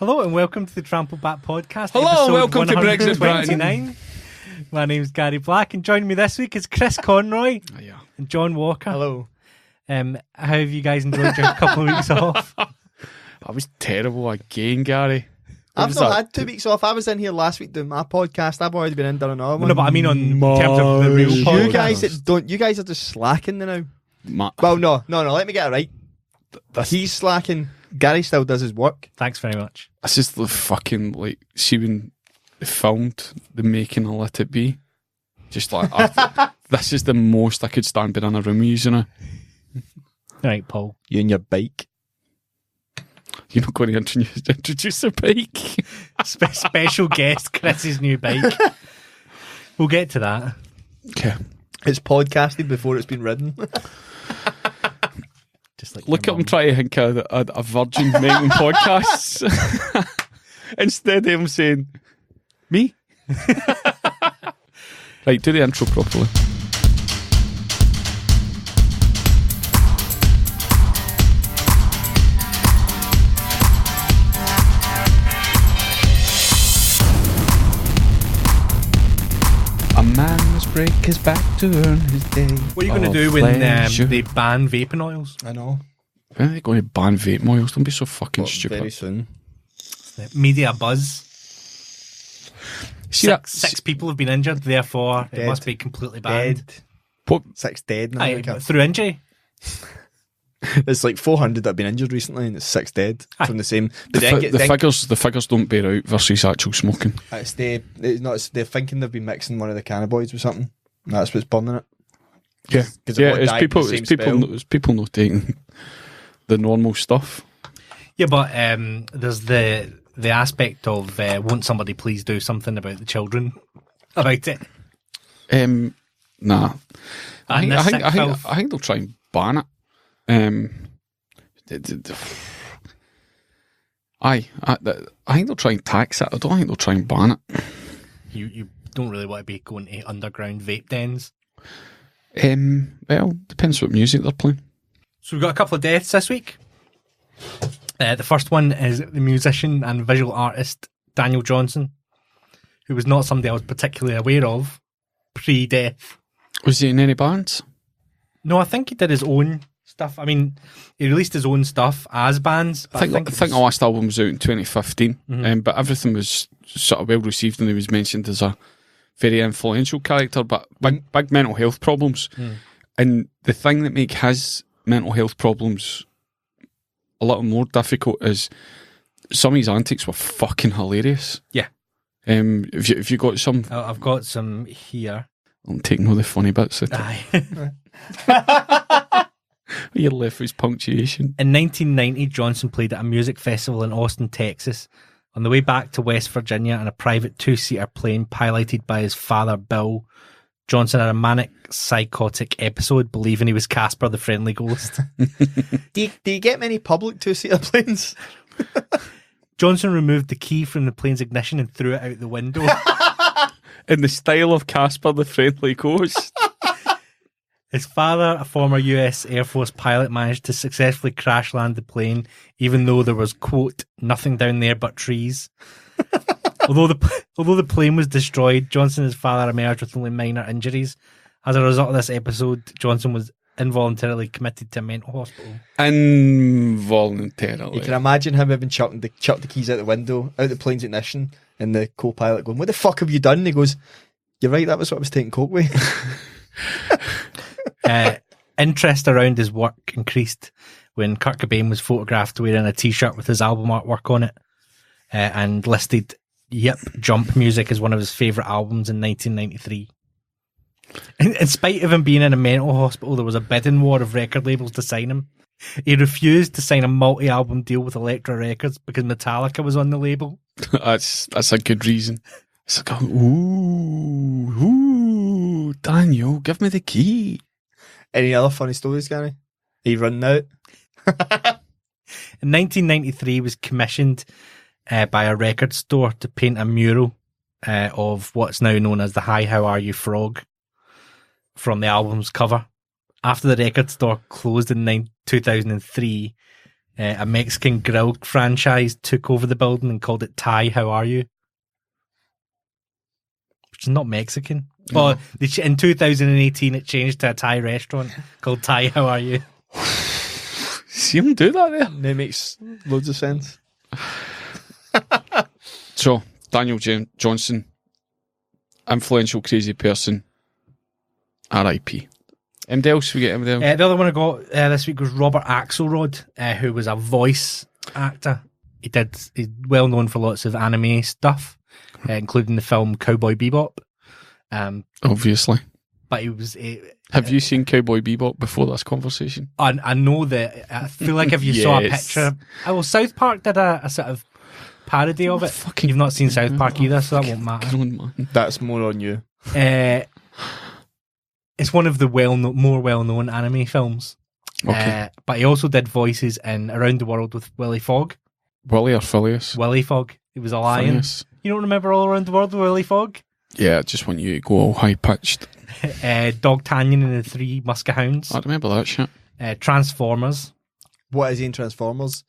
Hello and welcome to the Trampled Bat podcast. Hello and welcome to Brexit Britain. My name's Gary Black and joining me this week is Chris Conroy and John Walker. Hello. How have you guys enjoyed your couple of weeks off? I was terrible again, Gary. I've not had 2 weeks off. I was in here last week doing my podcast. I've already been in done another one. No, but I mean in terms of the real podcast. You guys are just slacking now. Well, no. Let me get it right. He's slacking. Gary still does his work. Thanks very much. This is the fucking, see when they filmed the making of Let It Be? Just like, this is the most I could stand being in a room with you know. Right, Paul. You and your bike. You're not going to introduce a bike? Special guest, Chris's new bike. We'll get to that. Okay. It's podcasted before it's been ridden. Just like look at him trying to think of a virgin making podcasts. Instead of him saying, me? Right, do the intro properly. A man must break his back to earn his day. What are you going to do when they ban vaping oils? I know. When are they going to ban vape oils? Don't be so fucking stupid. Very soon. Media buzz. See six people have been injured, therefore it must be completely banned. Dead. What? 6 dead in America. Through injury? It's like 400 that have been injured recently, and it's 6 dead from the same. But the figures don't bear out versus actual smoking. They're thinking they've been mixing one of the cannabinoids with something. And that's what's burning it. Yeah, it's people not taking the normal stuff. Yeah, but there's the aspect of won't somebody please do something about the children about it? Nah, I think they'll try and ban it. I think they'll try and tax it. I don't think they'll try and ban it. You don't really want to be going to underground vape dens? Well, depends what music they're playing. So we've got a couple of deaths this week. The first one is the musician and visual artist Daniel Johnson, who was not somebody I was particularly aware of pre-death. Was he in any bands? No, I think he did his own stuff. I mean, he released his own stuff as bands. I think the last album was out in 2015, but everything was sort of well received, and he was mentioned as a very influential character, but big mental health problems. And the thing that makes his mental health problems a little more difficult is some of his antics were fucking hilarious. Yeah. If you got some, I've got some here. I'm taking all the funny bits. Aye. You left his punctuation. In 1990, Johnson played at a music festival in Austin, Texas. On the way back to West Virginia in a private 2-seater plane piloted by his father, Bill, Johnson had a manic, psychotic episode believing he was Casper the Friendly Ghost. Do you get many public 2-seater planes? Johnson removed the key from the plane's ignition and threw it out the window. In the style of Casper the Friendly Ghost. His father, a former US Air Force pilot, managed to successfully crash land the plane, even though there was, quote, nothing down there but trees. Although the plane was destroyed, Johnson and his father emerged with only minor injuries. As a result of this episode, Johnson was involuntarily committed to a mental hospital. Involuntarily. You can imagine him having chucked the keys out the window, out the plane's ignition, and the co-pilot going, "What the fuck have you done?" And he goes, "You're right, that was what I was taking coke with." Interest around his work increased when Kurt Cobain was photographed wearing a t-shirt with his album artwork on it, and listed Yip Jump Music as one of his favourite albums in 1993. In spite of him being in a mental hospital, there was a bidding war of record labels to sign him. He refused to sign a multi-album deal with Elektra Records because Metallica was on the label. That's a good reason. It's like, ooh, Daniel, give me the key. Any other funny stories, Gary? Are you running out? In 1993, he was commissioned by a record store to paint a mural of what's now known as the Hi How Are You Frog from the album's cover. After the record store closed in 2003, A Mexican grill franchise took over the building and called it Thai How Are You? Which is not Mexican. No. Oh, in 2018 it changed to a Thai restaurant called Thai How Are You? See him do that there? That makes loads of sense. So, Daniel Johnson, influential, crazy person, R.I.P. Anybody else? We get anybody else? The other one I got this week was Robert Axelrod, who was a voice actor. He's well known for lots of anime stuff, including the film Cowboy Bebop. Obviously. But he was... Have you seen Cowboy Bebop before this conversation? I know that. I feel like if you saw a picture... South Park did a sort of parody of it. You've not seen South Park either, so that won't matter. That's more on you. It's one of the more well-known anime films. Okay. But he also did voices in Around the World with Willy Fogg. Willy or Phileas? Willy Fogg. He was a lion. Phileas. You don't remember All Around the World with Willy Fogg? Yeah, I just want you to go all high-pitched. Dog Tanyan and the Three Muskehounds. I remember that shit. Transformers. What is he in Transformers?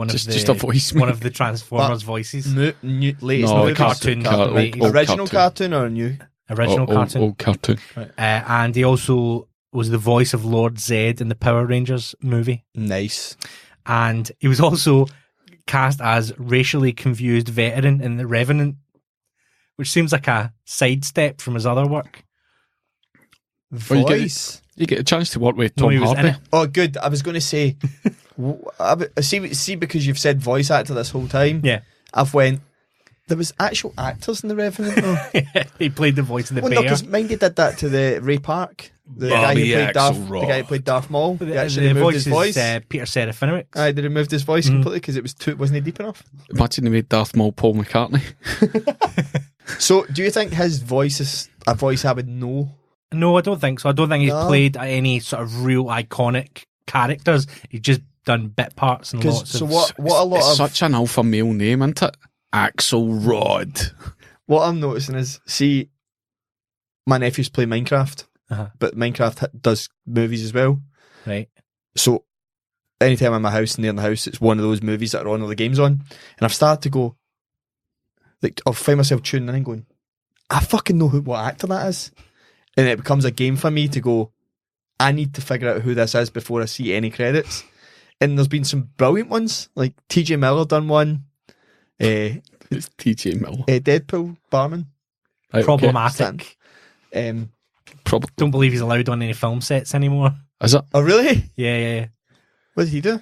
Just a voice. One of the Transformers voices. Latest the cartoon. Original cartoon or new? Original cartoon. Old cartoon. Right. And he also was the voice of Lord Zed in the Power Rangers movie. Nice. And he was also cast as racially confused veteran in The Revenant, which seems like a sidestep from his other work. Voice. You get a chance to work with Tom he was in Hardy. it. Oh, good. I was going to say, see, because you've said voice actor this whole time. Yeah. I've went. There was actual actors in The Revenant, though. He played the voice of the Well, bear. no, because Mindy did that to the Ray Park, the guy who played Darth Maul. They actually removed his voice. Peter Serafinowicz. Aye, they removed his voice completely because it was wasn't he deep enough? Imagine they made Darth Maul Paul McCartney. So, do you think his voice is a voice I would know? No, I don't think so. I don't think he's played any sort of real iconic characters. He's just done bit parts and lots so of... what a lot it's of... such an alpha male name, isn't it? Axelrod. What I'm noticing is, see, my nephews play Minecraft, but Minecraft does movies as well. Right. So, anytime I'm in my house and they're in the house, it's one of those movies that are on or the game's on. And I've started to go, like, I'll find myself tuning in and going, I fucking know what actor that is. And it becomes a game for me to go, I need to figure out who this is before I see any credits. And there's been some brilliant ones, like TJ Miller done one. It's TJ Miller. Deadpool barman. Right, Problematic. Okay. Don't believe he's allowed on any film sets anymore. Is it? Oh, really? Yeah. What did he do?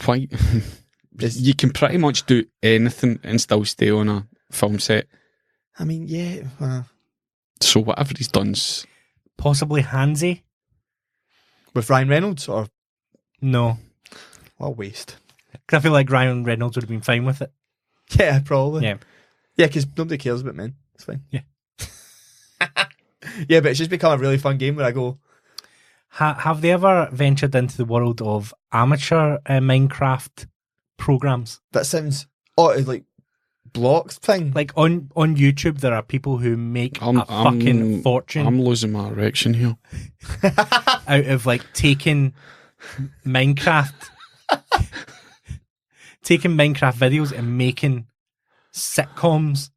Why? You can pretty much do anything and still stay on a film set. I mean, yeah. So whatever he's done's... Possibly Handsy? With Ryan Reynolds, or... No. What a waste. Because I feel like Ryan Reynolds would have been fine with it. Yeah, probably. Yeah. Yeah, because nobody cares about men. It's fine. Yeah. Yeah, but it's just become a really fun game where I go... Have they ever ventured into the world of amateur Minecraft programs? That sounds... Oh, it's like blocks thing. Like on YouTube, there are people who make a fucking fortune. I'm losing my erection here. Out of like taking Minecraft videos and making sitcoms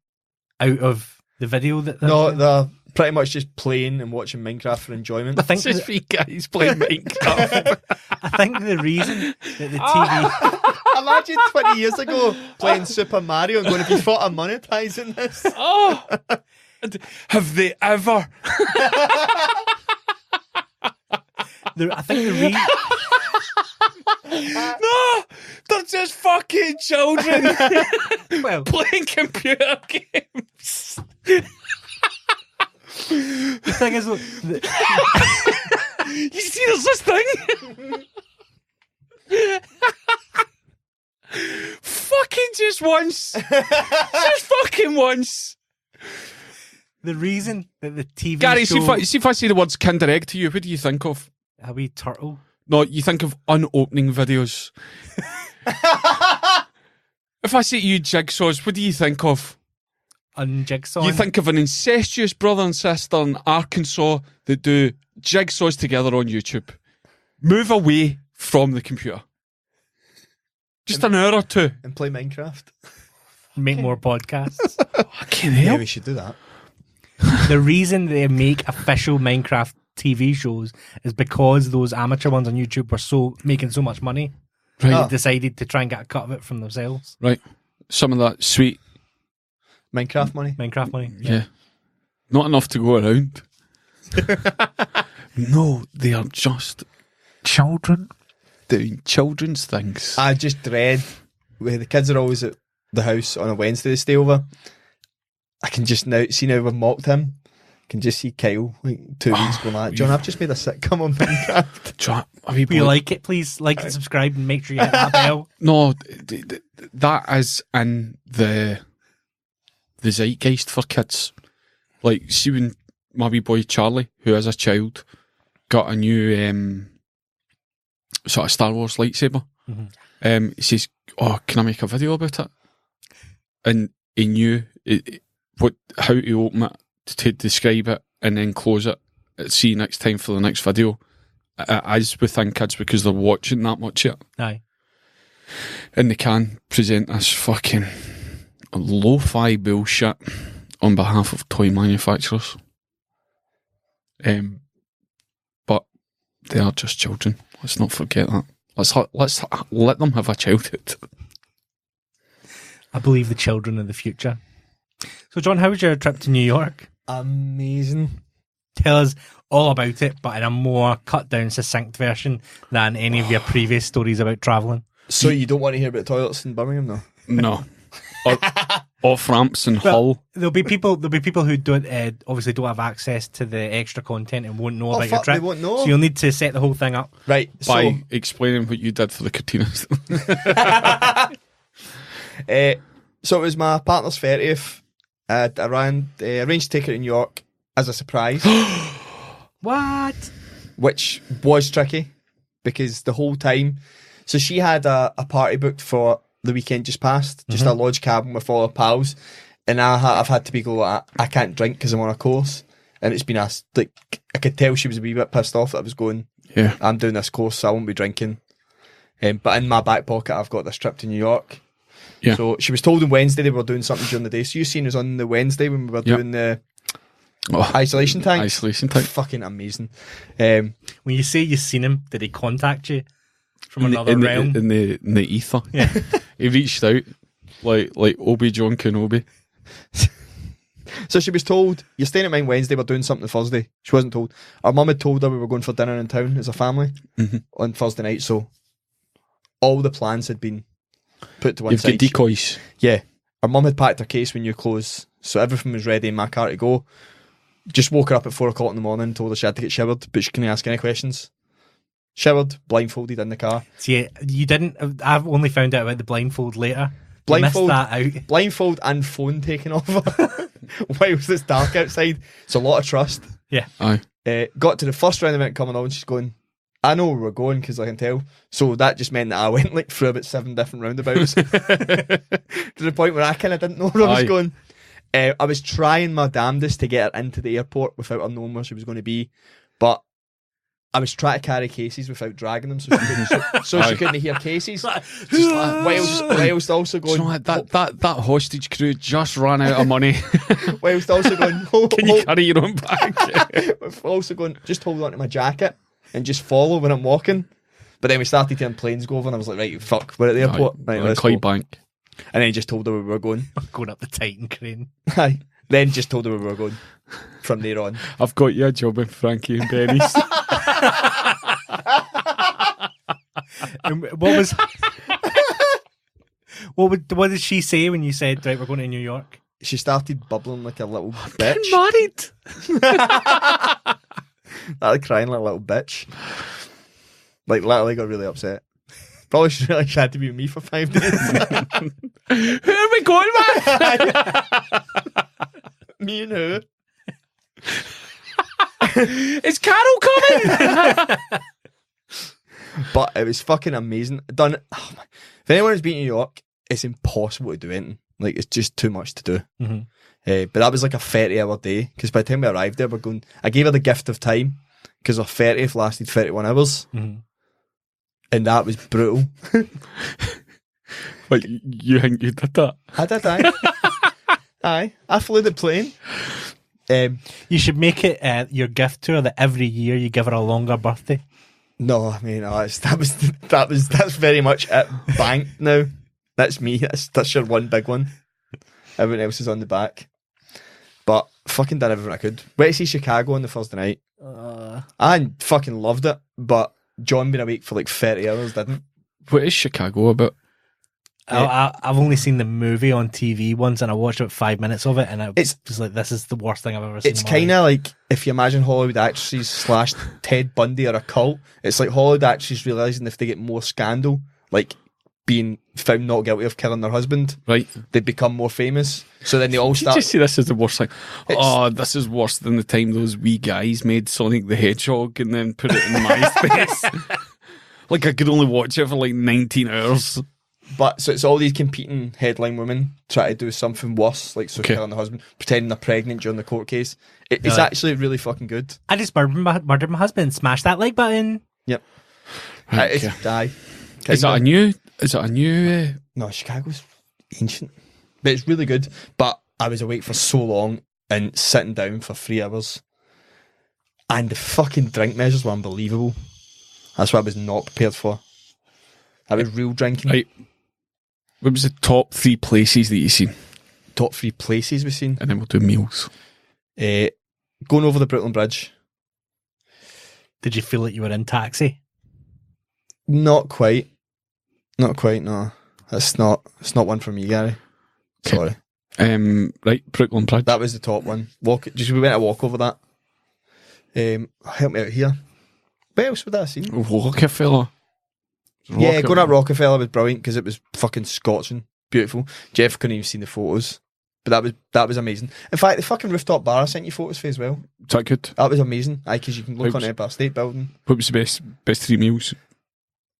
out of the video that they're pretty much just playing and watching Minecraft for enjoyment. I think It's just three guys playing Minecraft. I think the reason that the TV Imagine 20 years ago playing Super Mario and going, if you thought of monetizing this. Oh, have they ever? I think the reason... No, they're just fucking children Well, playing computer games. the thing is, look, You see, there's this thing. Fucking just once. Just fucking once. the reason that the TV Gary, show... see if I say the words Kinder Egg to you, what do you think of? A wee turtle. No, you think of unopening videos. If I say to you jigsaws, what do you think of? Unjigsaw. You think of an incestuous brother and sister in Arkansas that do jigsaws together on YouTube. Move away from the computer. Just an hour or two. And play Minecraft. Make more podcasts. I can't Yeah, help. we should do that. The reason they make official Minecraft TV shows is because those amateur ones on YouTube were making so much money. Right. They decided to try and get a cut of it from themselves. Right. Some of that sweet Minecraft money. Minecraft money. Yeah. Not enough to go around. No, they are just children doing children's things. I just dread where the kids are always at the house on a Wednesday to stay over. I can just now we've mocked him. I can just see Kyle like 2 weeks going like, John, I've just made a sitcom on Minecraft. If you like it, please like and subscribe and make sure you hit that bell. No, that is in the zeitgeist for kids. Like, see when my wee boy Charlie, who is a child, got a new sort of Star Wars lightsaber. Mm-hmm. He says, "Oh, can I make a video about it?" And he knew how to open it, to describe it, and then close it. See you next time for the next video. As within kids, because they're watching that much yet. Aye. And they can present this fucking lo-fi bullshit on behalf of toy manufacturers. But they are just children. Let's not forget that. Let's let them have a childhood. I believe the children of the future. So, John, how was your trip to New York? Amazing. Tell us all about it, but in a more cut down, succinct version than any of your previous stories about travelling. So you don't want to hear about toilets in Birmingham, though? No. Off ramps and Hull. There'll be people who don't obviously don't have access to the extra content and won't know about your trip. They won't know. So you'll need to set the whole thing up. Right. By explaining what you did for the Cortinas. So it was my partner's 30th. I arranged to take her to New York as a surprise. What? Which was tricky because the whole time. So she had a party booked for the weekend just past, just a lodge cabin with all her pals. And I've had to be I can't drink because I'm on a course. And it's been I could tell she was a wee bit pissed off that I was going, yeah, I'm doing this course, so I won't be drinking. But in my back pocket, I've got this trip to New York. Yeah. So she was told on Wednesday they were doing something during the day. So you seen us on the Wednesday when we were doing the isolation tank. Isolation tank. Fucking amazing. When you say you've seen him, did he contact you from another realm? In the ether. Yeah. He reached out like Obi-Wan Kenobi. So she was told, you're staying at mine Wednesday, we're doing something Thursday. She wasn't told. Our mum had told her we were going for dinner in town as a family on Thursday night, so all the plans had been put to one side. You've got decoys. Yeah. Our mum had packed her case when you closed, so everything was ready in my car to go. Just woke her up at 4 o'clock in the morning, told her she had to get showered, but she couldn't ask any questions. Showered, blindfolded in the car. See, you didn't. I've only found out about the blindfold later. Blindfold, missed that out. Blindfold and phone taken off her whilst it's dark outside. It's a lot of trust. Yeah. Aye. Got to the first round event coming on, she's going, I know where we're going because I can tell. So that just meant that I went like through about 7 different roundabouts to the point where I kind of didn't know where I was going. I was trying my damnedest to get her into the airport without her knowing where she was going to be, but I was trying to carry cases without dragging them so she couldn't hear cases. Whilst also going, that hostage crew just ran out of money. Whilst also going, can you carry your own bag? Also going, just hold on to my jacket and just follow when I'm walking. But then we started hearing planes go over and I was like, right, fuck, we're at the airport. Right, let's go. Bank. And then just told her where we were going. Going up the Titan crane. Aye. Then just told her where we were going from there on. I've got you a job in Frankie and Benny's. And what did she say when you said, right, we're going to New York? She started bubbling like a little bitch. Married. Started crying like a little bitch. Like literally got really upset. Probably should really had to be with me for 5 days. Who are we going with? Me and her. Is Carol coming? But it was fucking amazing. Done. Oh my. If anyone has been to New York, it's impossible to do anything. Like, it's just too much to do. Mm-hmm. But that was like a 30-hour day. Because by the time we arrived there, I gave her the gift of time. Because our 30th lasted 31 hours. Mm-hmm. And that was brutal. Like, you think you did that? I did, aye. Aye. I flew the plane. You should make it your gift to her that every year you give her a longer birthday. No, I mean, that's very much it. Banked now. That's me. That's your one big one. Everyone else is on the back. But fucking did everything I could. Went to see Chicago on the Thursday night. I fucking loved it, but John being awake for like 30 hours didn't. What is Chicago about? I've only seen the movie on TV once, and I watched about 5 minutes of it, and it's just like, this is the worst thing I've ever seen. It's kind of like if you imagine Hollywood actresses / Ted Bundy or a cult. It's like Hollywood actresses realising if they get more scandal, like being found not guilty of killing their husband, right, they become more famous. So then they all start. You just see this as the worst thing. This is worse than the time those wee guys made Sonic the Hedgehog and then put it in MySpace. Like, I could only watch it for like 19 hours. But so it's all these competing headline women try to do something worse, like killing their husband, pretending they're pregnant during the court case. It's actually really fucking good. I just murdered my husband. Smash that like button. Yep. Right, Die. Is that a new? No, Chicago's ancient, but it's really good. But I was awake for so long and sitting down for 3 hours, and the fucking drink measures were unbelievable. That's what I was not prepared for. I was real drinking. Right. What was the top 3 places that you've seen? Top 3 places we've seen? And then we'll do meals. Going over the Brooklyn Bridge. Did you feel like you were in Taxi? Not quite. Not quite, no. It's not one for me, Gary. Sorry. Right, Brooklyn Bridge. That was the top one. We went a walk over that. Help me out here. What else would I have seen? Rockefeller. Yeah, going at Rockefeller was brilliant because it was fucking scorching. Beautiful. Jeff couldn't even see the photos. But that was amazing. In fact, the fucking rooftop bar I sent you photos for as well. Is that good? That was amazing. Aye, because you can look on the Empire State Building. What was the best 3 meals?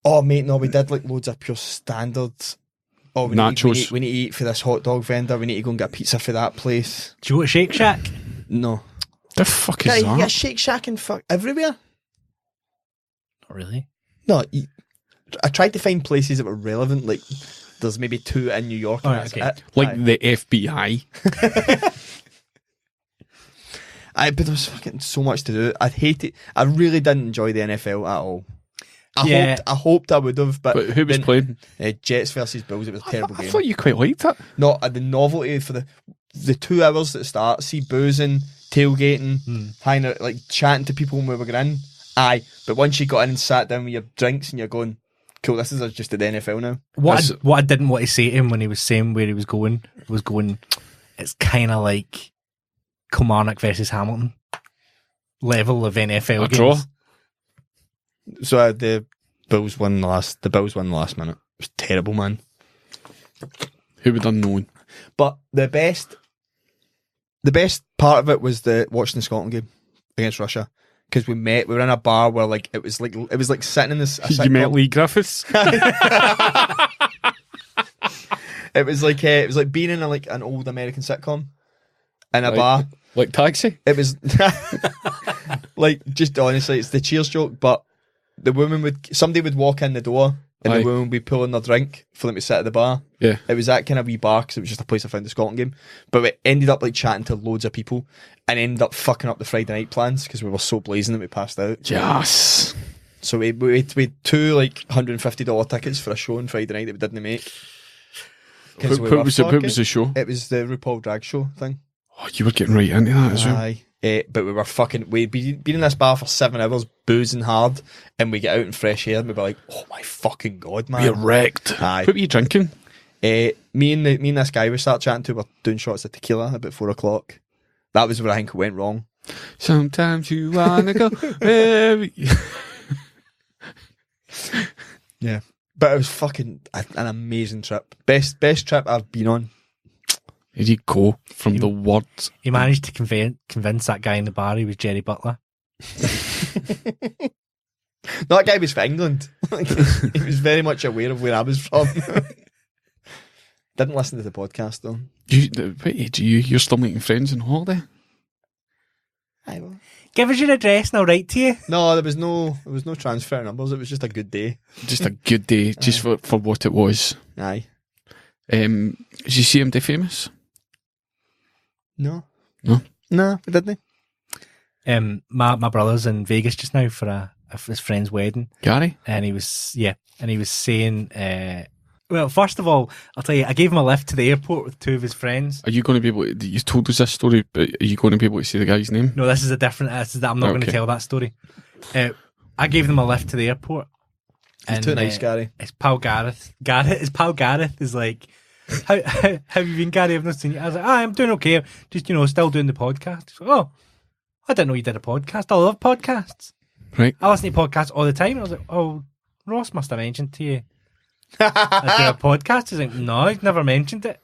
Oh, mate, no, we did like loads of pure standard. Oh, nachos. We need to eat for this hot dog vendor. We need to go and get pizza for that place. Do you go to Shake Shack? No. The fuck is that? Yeah, Shake Shack and fuck everywhere. Not really. No, I tried to find places that were relevant. Like, there's maybe 2 in New York. And that's it. Like the FBI. But there was fucking so much to do. I'd hate it. I really didn't enjoy the NFL at all. I hoped I would have, but who was playing? Jets versus Bills. It was a terrible game. I thought you quite liked it. No, the novelty for the 2 hours that start, see boozing, tailgating, hanging out, like chatting to people when we were going in. Aye, but once you got in and sat down with your drinks and you're going, cool, this is just the NFL now. What I didn't want to say to him when he was saying where he was going, it's kind of like Kilmarnock versus Hamilton level of NFL games. Draw. So the Bills won the last minute. It was terrible, man. Who would have known? But the best part of it was watching the Scotland game against Russia. Because we were in a bar where it was like sitting in this. You met Lee Griffiths. It was like being in an old American sitcom in a bar, like Taxi. It was like, just honestly, it's the Cheers joke, but somebody would walk in the door and the woman would be pulling their drink for them to sit at the bar. Yeah, it was that kind of wee bar because it was just a place I found the Scotland game. But we ended up chatting to loads of people and ended up fucking up the Friday night plans because we were so blazing that we passed out. Yes. So we had 2 $150 tickets for a show on Friday night that we didn't make. What was the show? It was the RuPaul drag show thing. Oh, you were getting right into that as well. Aye. But we were we'd been in this bar for 7 hours, boozing hard, and we get out in fresh air and we were like, oh my fucking God, man. We're wrecked. Aye. What were you drinking? Me and this guy we started chatting to were doing shots of tequila about 4 o'clock. That was where I think it went wrong. Sometimes you wanna go. Yeah. But it was fucking an amazing trip. Best trip I've been on. Did you go from the words? He managed to convince that guy in the bar he was Jerry Butler. That guy was from England. He was very much aware of where I was from. Didn't listen to the podcast though. You're still making friends on holiday? I will. Give us your address and I'll write to you. No, there was no transfer numbers. It was just a good day. Just a good day, just for what it was. Aye. Did you see him do Famous? No. No? No, we didn't. My brother's in Vegas just now for his friend's wedding. Gary? And he was saying, well, first of all, I'll tell you, I gave him a lift to the airport with two of his friends. Are you going to be able to, you told us this story, but are you going to be able to say the guy's name? No, this is I'm not going to tell that story. I gave them a lift to the airport. He's too nice, Gary. His pal Gareth is like, how have you been, Gary? I've not seen you. I was like, I'm doing okay. Just, still doing the podcast. He's like, oh, I didn't know you did a podcast. I love podcasts. Right. I listen to podcasts all the time. And I was like, oh, Ross must have mentioned to you I do a podcast. He's like, no, he's never mentioned it.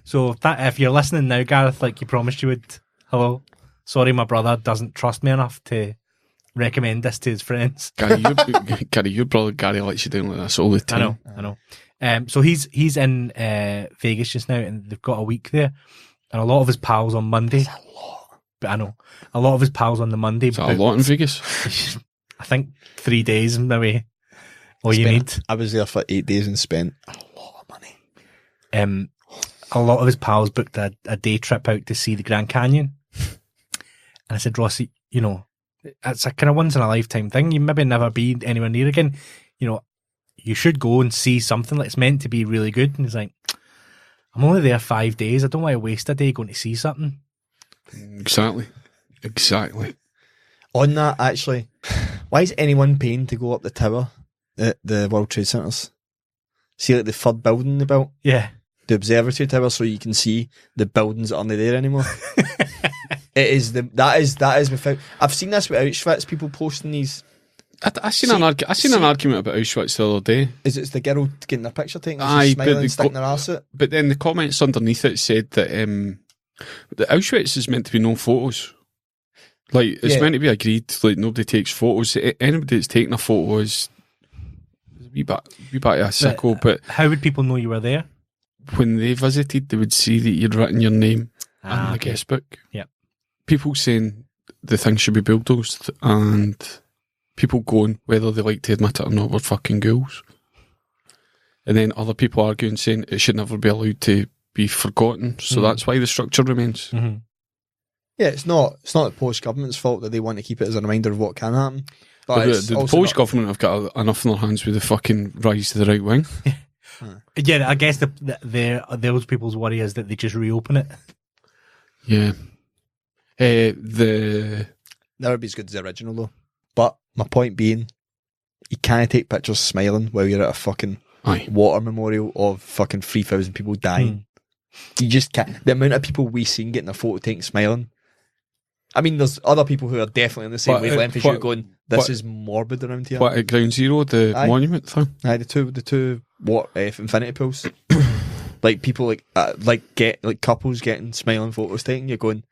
So if you're listening now, Gareth, like you promised you would, hello. Sorry, my brother doesn't trust me enough to recommend this to his friends. Gary, your brother Gary lets you down like this all the time. I know. So he's in Vegas just now, and they've got a week there, and a lot of his pals on Monday. That's a lot. But I know a lot of his pals on the Monday. Is that a lot in Vegas? I think 3 days maybe. All you need. I was there for 8 days and spent a lot of money. A lot of his pals booked a day trip out to see the Grand Canyon, and I said, Rossi, it's a kind of once in a lifetime thing. You maybe never be anywhere near again. You should go and see something that's meant to be really good. And he's like, I'm only there 5 days. I don't want to waste a day going to see something. Exactly. On that, actually, why is anyone paying to go up the tower at the World Trade Centers? See, like the third building they built? Yeah. The observatory tower, so you can see the buildings that aren't there anymore. That is without. I've seen this with Auschwitz, people posting these. I seen an argument about Auschwitz the other day. Is it the girl getting a picture taken? Aye, smiling and sticking her arse out? But then the comments underneath it said that the Auschwitz is meant to be no photos. Like, it's meant to be agreed, like, nobody takes photos. Anybody that's taking a photo is a wee bit of a sicko, but how would people know you were there? When they visited, they would see that you'd written your name in the guest book. Yeah. People saying the thing should be bulldozed, and people going, whether they like to admit it or not, were fucking ghouls. And then other people arguing, saying it should never be allowed to be forgotten, so that's why the structure remains. Mm-hmm. Yeah, it's not the Polish government's fault that they want to keep it as a reminder of what can happen. But the Polish government have got enough in their hands with the fucking rise to the right wing. Yeah, I guess those people's worry is that they just reopen it. Yeah. Never be as good as the original though. But my point being, you can't take pictures smiling while you're at a fucking water memorial of fucking 3,000 people dying. You just can't. The amount of people we seen getting a photo taken smiling. I mean, there's other people who are definitely on the same wavelength as you, going, this is morbid around here. What, at Ground Zero, the monument thing? Aye, the two infinity pools. Like people like couples getting smiling photos taken. You're going,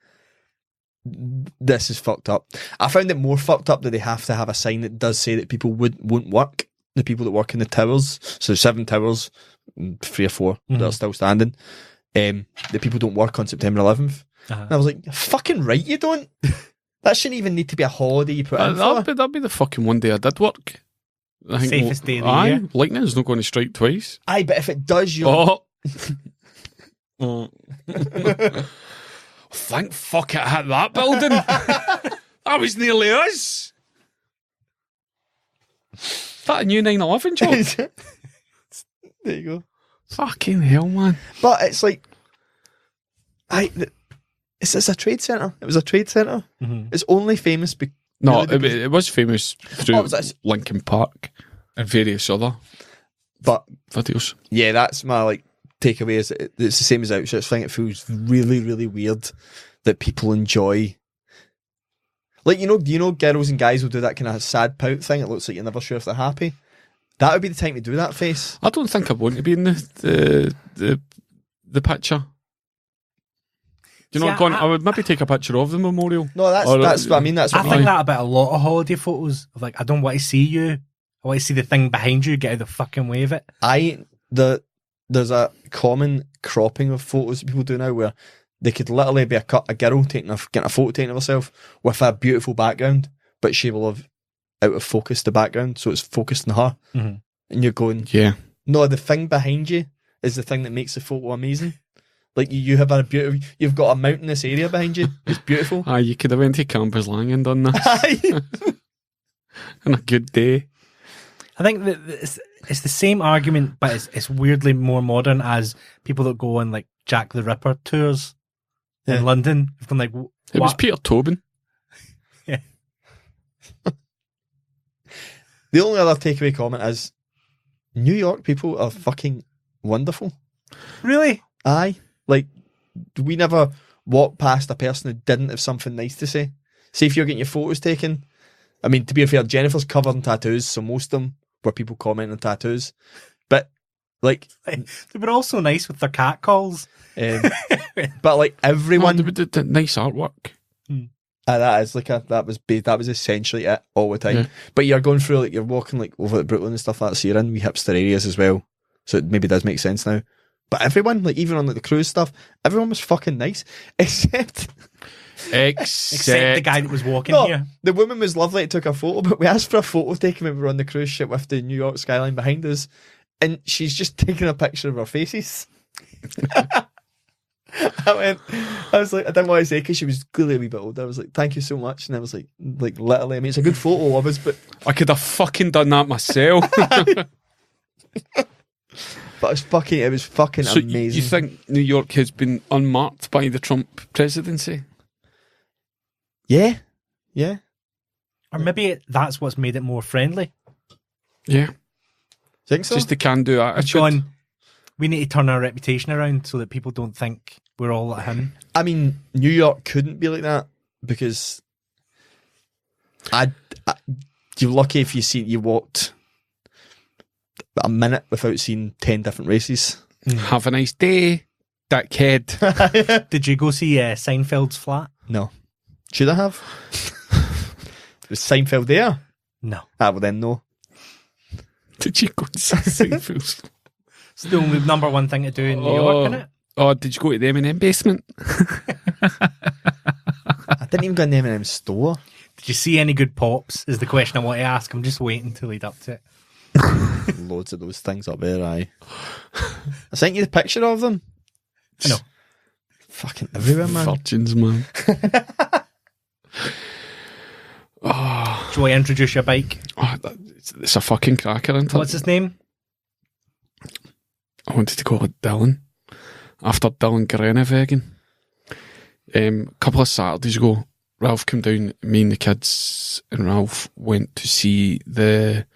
this is fucked up. I found it more fucked up that they have to have a sign that does say that people won't work. The people that work in the towers, so 7 towers, 3 or 4 that are still standing. The people don't work on September 11th. And I was like, you're fucking right, you don't. That shouldn't even need to be a holiday you put in for. That'd be the fucking one day I did work. I think safest day of the year. Lightning's not going to strike twice. Aye, but if it does, you're... Thank fuck it hit that building. That was nearly us. Is that a new 9/11 job? There you go. Fucking hell, man. But it's like, it's a trade centre. It was a trade centre. Mm-hmm. It's only famous because... No, it was famous through Linkin Park and various other videos. Yeah, that's my takeaway is it's the same as Auschwitz. I think it feels really, really weird that people enjoy... do you know girls and guys will do that kind of sad pout thing? It looks like you're never sure if they're happy. That would be the time to do that face. I don't think I want to be in the picture. I would maybe take a picture of the memorial. No, that's what I mean. That's what I think that about a lot of holiday photos. Of I don't want to see you. I want to see the thing behind you. Get out of the fucking way of it. There's a common cropping of photos that people do now where they could literally be a girl getting a photo taken of herself with a beautiful background, but she will have out of focus the background, so it's focused on her. Mm-hmm. And you're going, yeah. No, the thing behind you is the thing that makes the photo amazing. Like you have you've got a mountainous area behind you. It's beautiful. Aye, you could have went to Campers Lang and done this. On a good day. I think that it's the same argument, but it's weirdly more modern as people that go on like Jack the Ripper tours in London. From like, it was Peter Tobin. Yeah. The only other takeaway comment is New York people are fucking wonderful. Really? Aye. Like, we never walked past a person who didn't have something nice to say. See, if you're getting your photos taken, I mean, to be fair, Jennifer's covered in tattoos, so most of them were people commenting on tattoos. But, like... They were also nice with their cat calls. But, like, everyone... They did nice artwork. That is like that was essentially it all the time. Yeah. But you're going through, like, you're walking, like, over at Brooklyn and stuff like that, so you're in wee hipster areas as well. So it maybe does make sense now. But everyone, like, even on, like, the cruise stuff, everyone was fucking nice. Except the guy that was walking here. The woman was lovely. It took a photo, but we asked for a photo taken when we were on the cruise ship with the New York skyline behind us, and she's just taking a picture of our faces. I was like, I didn't want to say because she was clearly a wee bit older. I was like, thank you so much. And I was like literally, I mean, it's a good photo of us, but I could have fucking done that myself. But it was fucking so amazing. You think New York has been unmarked by the Trump presidency? Yeah. Or maybe that's what's made it more friendly. Yeah. Think so? Just the can-do attitude. John, we need to turn our reputation around so that people don't think we're all like him. I mean, New York couldn't be like that because you're lucky if you walked a minute without seeing 10 different races. Have a nice day, dickhead. Did you go see Seinfeld's flat? No. Should I have? Was Seinfeld there? No. Well then no. Did you go to Seinfeld's? It's the only number one thing to do in New York, isn't it? Oh, did you go to the M&M basement? I didn't even go in the M&M store. Did you see any good pops? Is the question I want to ask. I'm just waiting to lead up to it. Loads of those things up there, aye. I sent you the picture of them. I know. Fucking everywhere, man. Virgins, man. Do you want to introduce your bike? Oh, it's a fucking cracker, isn't it? What's his name? I wanted to call it Dylan. After Dylan Groenewegen. A couple of Saturdays ago, Ralph came down, me and the kids, and Ralph went to see the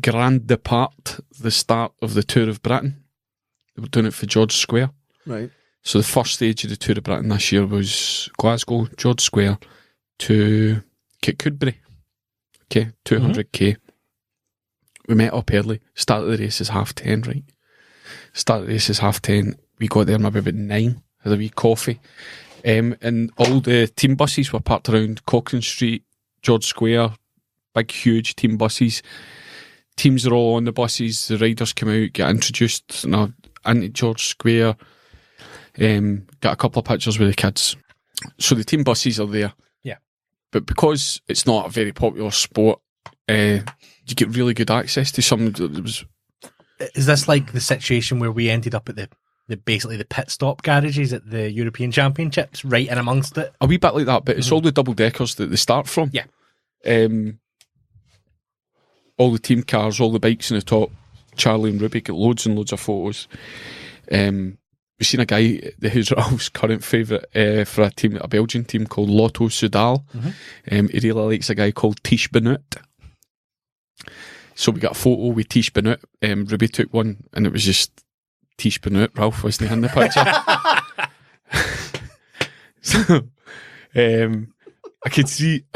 Grand Depart, the start of the Tour of Britain. They were doing it for George Square. Right. So the first stage of the Tour of Britain this year was Glasgow, George Square to Kirkcudbright. Okay, 200k. We met up early. Started the race is 10:30, right? Started the race is 10:30. We got there maybe about 9. Had a wee coffee. And all the team buses were parked around Cochrane Street, George Square. Big, huge team buses. Teams are all on the buses. The riders come out, get introduced into George Square. Got a couple of pictures with the kids. So the team buses are there. Yeah. But because it's not a very popular sport, you get really good access to some. Is this like the situation where we ended up at the basically the pit stop garages at the European Championships, right in amongst it? A wee bit like that, but it's all the double deckers that they start from. Yeah. All the team cars, all the bikes in the top. Charlie and Ruby get loads and loads of photos. We've seen a guy who's Ralph's current favourite for a Belgian team called Lotto Soudal. He really likes a guy called Tish Benut. So we got a photo with Tish Benut. Ruby took one, and it was just Tish Benut. Ralph wasn't in the picture. So I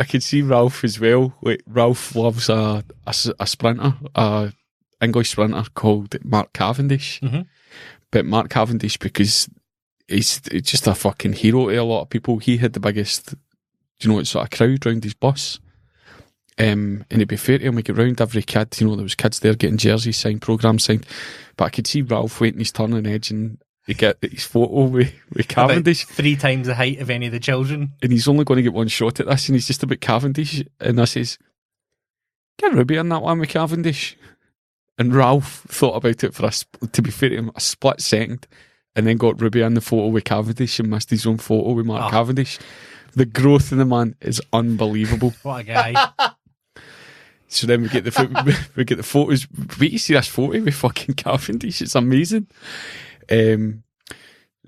could see Ralph as well. Like, Ralph loves a sprinter, a English sprinter called Mark Cavendish. But Mark Cavendish, because he's just a fucking hero to a lot of people. He had the biggest, sort of crowd round his bus. And it'd be fair to him, we get round every kid, there was kids there getting jerseys signed, programmes signed. But I could see Ralph waiting his turn on edge and he get his photo with Cavendish. About 3 times the height of any of the children. And he's only going to get one shot at this, and he's just about Cavendish. And I says, get Ruby on that one with Cavendish. And Ralph thought about it to be fair to him, a split second, and then got Ruby in the photo with Cavendish and missed his own photo with Mark Cavendish. The growth in the man is unbelievable. What a guy. So then we get the photos. Wait, you see this photo with fucking Cavendish? It's amazing.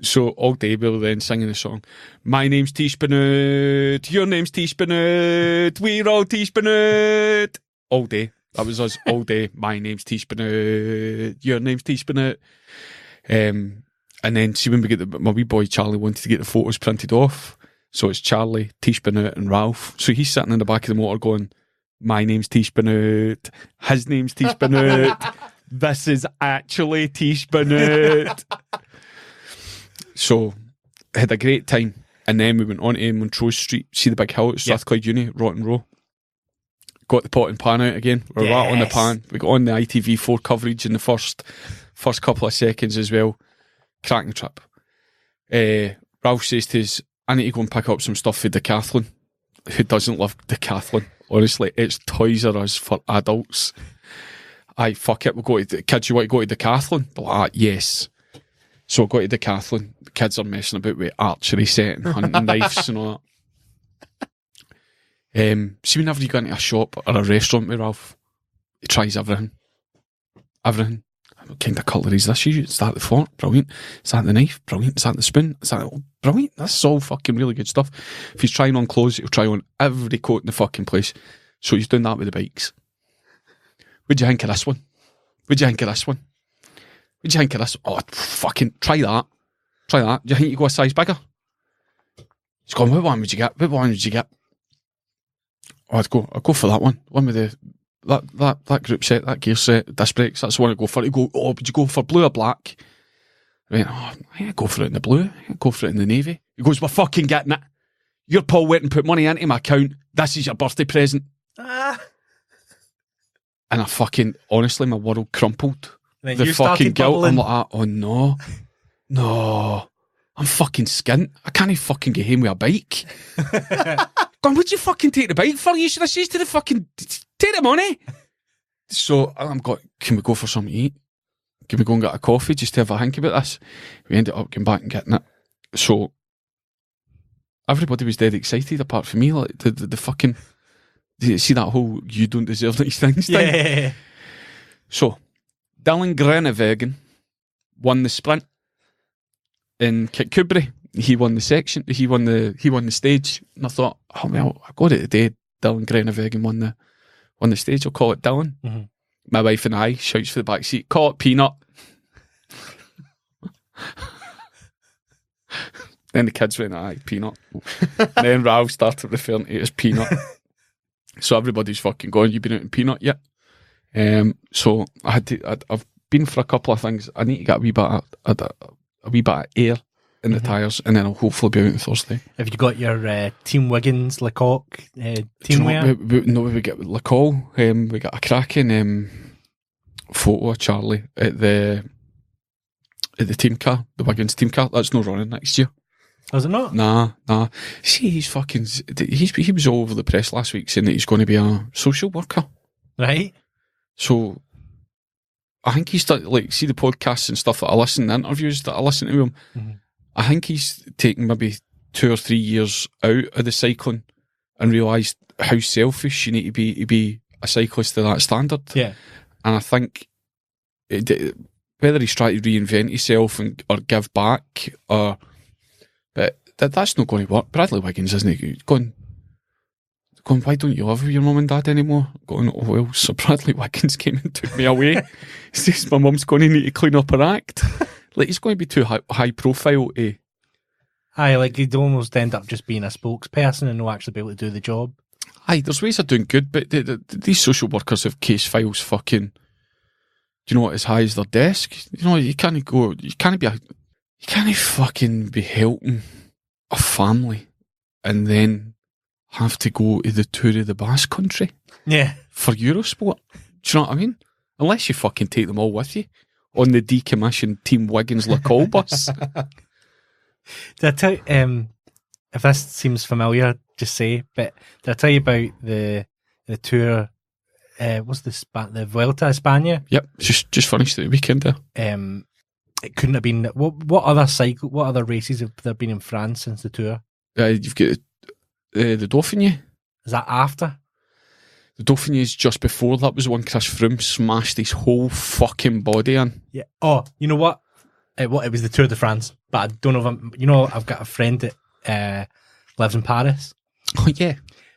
So all day we were then singing the song. My name's Teaspoonut, your name's Teaspoonut, we're all Teaspoonut. All day. That was us all day. My name's Teaspoonut, your name's Teaspoonut. And then see when we get my wee boy Charlie wanted to get the photos printed off. So it's Charlie, Teaspoonut and Ralph. So he's sitting in the back of the motor going, my name's Teaspoonut, his name's Teaspoonut, this is actually Teaspoonut. So I had a great time. And then we went on to Montrose Street, see the big hill at Strathclyde Uni, Rotten Row. Got the pot and pan out again. We're right on the pan. We got on the ITV4 coverage in the first couple of seconds as well. Cracking trip. Ralph says to us, I need to go and pick up some stuff for Decathlon. Who doesn't love Decathlon? Honestly, it's Toys R Us for adults. Aye, fuck it, we'll go to kids, you want to go to Decathlon? But yes. So I go to Decathlon. The kids are messing about with archery set and hunting knives and all that. See, whenever you go into a shop or a restaurant with Ralph, he tries everything. Everything. What kind of cutlery is this? Is that the fork? Brilliant. Is that the knife? Brilliant. Is that the spoon? Is that brilliant? That's all fucking really good stuff. If he's trying on clothes, he'll try on every coat in the fucking place. So he's doing that with the bikes. What'd you think of this one? What'd you think of this one? What'd you think of this? Oh, fucking try that. Try that. Do you think you go a size bigger? He's going, what one would you get? What one would you get? Oh, I'd go for that one. One with the that group set, that gear set, disc brakes, that's the one I'd go for. He'd go, oh, would you go for blue or black? I went, oh, I'd go for it in the blue. I'd go for it in the navy. He goes, we're fucking getting it. Your Paul went and put money into my account. This is your birthday present. And I fucking, honestly, my world crumpled. The fucking guilt. Bubbling. I'm like, oh no. I'm fucking skint. I can't even fucking get home with a bike. Gone, what'd you fucking take the bike for? You should have said to the fucking, take the money. So I'm going, can we go for something to eat? Can we go and get a coffee just to have a think about this? We ended up going back and getting it. So everybody was dead excited apart from me. Like the fucking, you see that whole you don't deserve these things thing? Yeah. So Dylan Groenewegen won the sprint in Kirkcudbright. He won the section. He won the stage. And I thought, oh well, I got it today. Dylan Groenewegen won the stage. I'll call it Dylan. Mm-hmm. My wife and I shouts for the back seat, call it Peanut. Then the kids went, aye, Peanut. And then Ralph started referring to it as Peanut. So everybody's fucking going, you been out in Peanut yet? So I've been for a couple of things. I need to get a wee bit of air in the tyres, and then I'll hopefully be out on Thursday. Have you got your Team Wiggins Lecoq team wear? We get Lecoq. We got a cracking photo of Charlie at the team car, the Wiggins team car. That's no running next year. Is it not? Nah. See, he was all over the press last week saying that he's going to be a social worker. Right. So I think he's like, see the podcasts and stuff that I listen, the interviews that I listen to him. Mm-hmm. I think he's taken maybe 2 or 3 years out of the cycling and realised how selfish you need to be a cyclist to that standard. Yeah. And I think whether he's trying to reinvent himself or give back, but that's not going to work. Bradley Wiggins, isn't he? Going, why don't you live with your mum and dad anymore? Going, oh well, so Bradley Wiggins came and took me away. He says my mum's going to need to clean up her act. Like, he's going to be too high profile. Aye, like he'd almost end up just being a spokesperson and not actually be able to do the job. Aye, there's ways of doing good, but these social workers have case files fucking, do you know what, as high as their desk? You know, you can't fucking be helping a family and then have to go to the Tour of the Basque Country. Yeah. For Eurosport. Do you know what I mean? Unless you fucking take them all with you on the decommissioned Team Wiggins Lecoq bus. Did I tell you, if this seems familiar, just say, but did I tell you about the tour what's the Vuelta a España? Yep, just finished the weekend there. It couldn't have been. What other races have there been in France since the Tour? You've got the Dauphiné. Is that after? The Dauphiné is just before. That was when Chris Froome smashed his whole fucking body in. Yeah. Oh, you know what? It was the Tour de France, but I don't know if I've got a friend that lives in Paris. Oh yeah.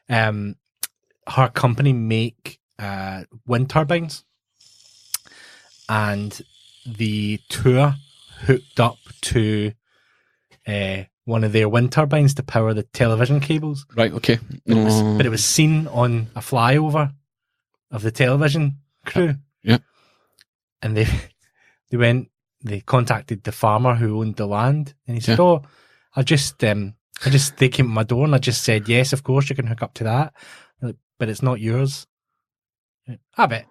Her company make wind turbines, and the Tour hooked up to one of their wind turbines to power the television cables. Right, okay. But it was seen on a flyover of the television crew. Yeah. And they contacted the farmer who owned the land, and he said, they came to my door and I just said, yes, of course you can hook up to that. Like, but it's not yours. I bet.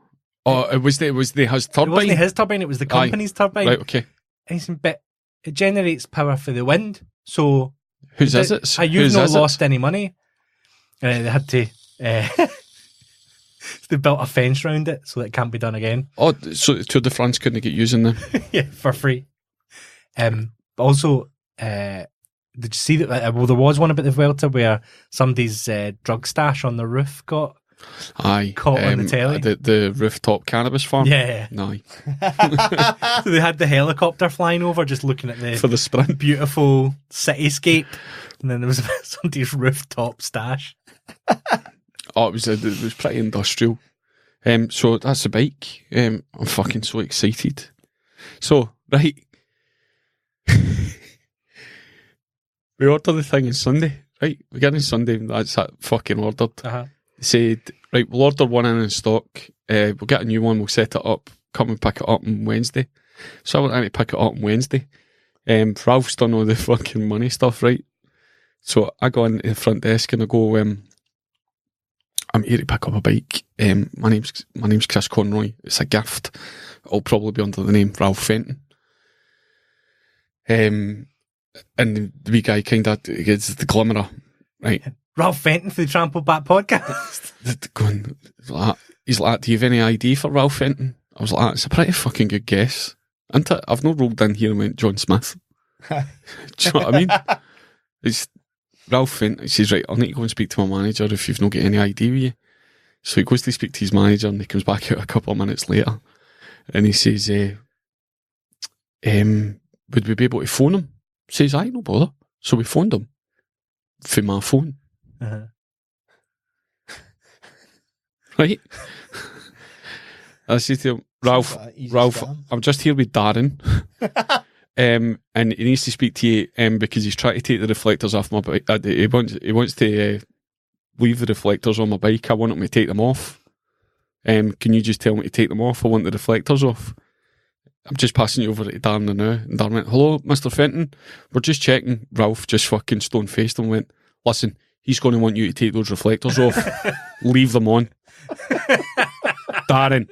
Oh, it was his turbine? It wasn't his turbine, it was the company's turbine. Right, okay. And he said, but it generates power for the wind, so whose is it? You've not lost any money. They had to they built a fence around it so that it can't be done again. Oh, so Tour de France couldn't get using them? Yeah, for free. But also, did you see that? There was one about the Vuelta where somebody's drug stash on the roof got caught on the telly. The rooftop cannabis farm? Yeah. No. So they had the helicopter flying over just looking at the, for the sprint. Beautiful cityscape. And then there was somebody's rooftop stash. Oh, it was pretty industrial. So that's the bike. I'm fucking so excited. So, right. We ordered the thing on Sunday, right? We get it on Sunday, and that's that fucking ordered. Uh-huh. They said, right, we'll order one in stock. We'll get a new one, we'll set it up, come and pick it up on Wednesday. So I went in to pick it up on Wednesday. Ralph's done all the fucking money stuff, right? So I go in the front desk and I go, I'm here to pick up a bike. My name's Chris Conroy. It's a gift. It'll probably be under the name Ralph Fenton. And the wee guy kind of gets the glimmer, right? Ralph Fenton for the Trampled Bat podcast. He's like, do you have any ID for Ralph Fenton? I was like, it's a pretty fucking good guess. Isn't it? I've not rolled in here and went John Smith. Do you know what I mean? It's Ralph Fenton. He says, right, I'll need to go and speak to my manager if you've not got any ID with you. So he goes to speak to his manager and he comes back out a couple of minutes later and he says, would we be able to phone him? Says, aye, no bother. So we phoned him for my phone. Uh-huh. Right? I said to him, Ralph, I'm just here with Darren. And he needs to speak to you because he's trying to take the reflectors off my bike. He wants to leave the reflectors on my bike. I want him to take them off. Can you just tell me to take them off? I want the reflectors off. I'm just passing you over to Darren now. And Darren went, hello, Mr. Fenton. We're just checking. Ralph just fucking stone-faced and went, listen, he's going to want you to take those reflectors off. Leave them on. Darren.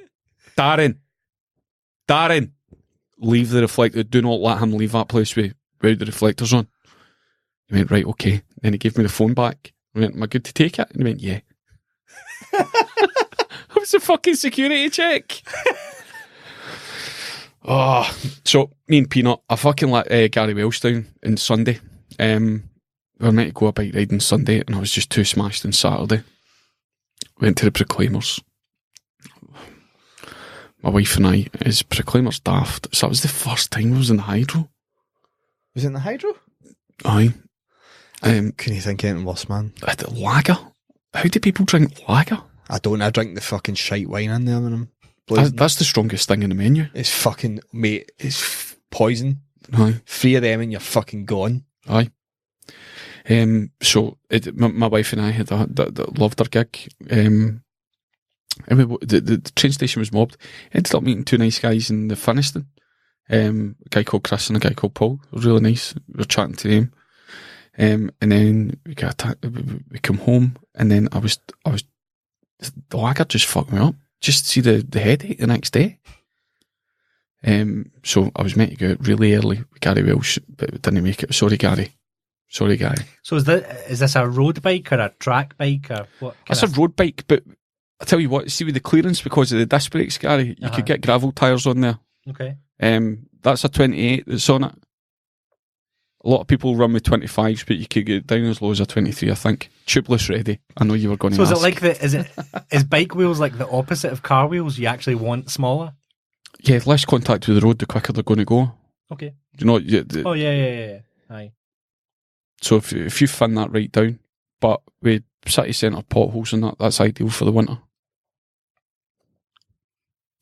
Leave the reflector. Do not let him leave that place without the reflectors on. He went, right, okay. Then he gave me the phone back. I went, am I good to take it? And he went, yeah. It was a fucking security check. Oh, so me and Peanut, I fucking let Gary Welsh down on Sunday. We were meant to go a bike riding Sunday and I was just too smashed on Saturday. Went to the Proclaimers. My wife and I is Proclaimers daft. So that was the first time I was in the Hydro. Was it in the Hydro? Aye. Can you think anything worse, man? The lager. How do people drink lager? I don't. I drink the fucking shite wine in there when I'm That's the strongest thing in the menu. It's fucking, mate, it's poison. Aye. 3 of them and you're fucking gone. Aye. So my wife and I had loved our gig. And the train station was mobbed. Ended up meeting 2 nice guys in the Finiston. A guy called Chris and a guy called Paul. It was really nice. We were chatting to them. And then we come home and then I was the lager just fucked me up. Just see the headache the next day. So I was meant to go out really early with Gary Welsh, but we didn't make it. Sorry, Gary. So is this a road bike or a track bike or what? It's a road bike, but I tell you what, see with the clearance because of the disc brakes, Gary, you could get gravel tyres on there. Okay. That's a 28 that's on it. A lot of people run with 25s, but you could get down as low as a 23, I think. Tubeless ready. I know you were going to ask. So is it like is bike wheels like the opposite of car wheels? You actually want smaller? Yeah, less contact with the road, the quicker they're going to go. Okay. You know. Yeah. Aye. So if you thin that right down, but with city centre potholes and that's ideal for the winter.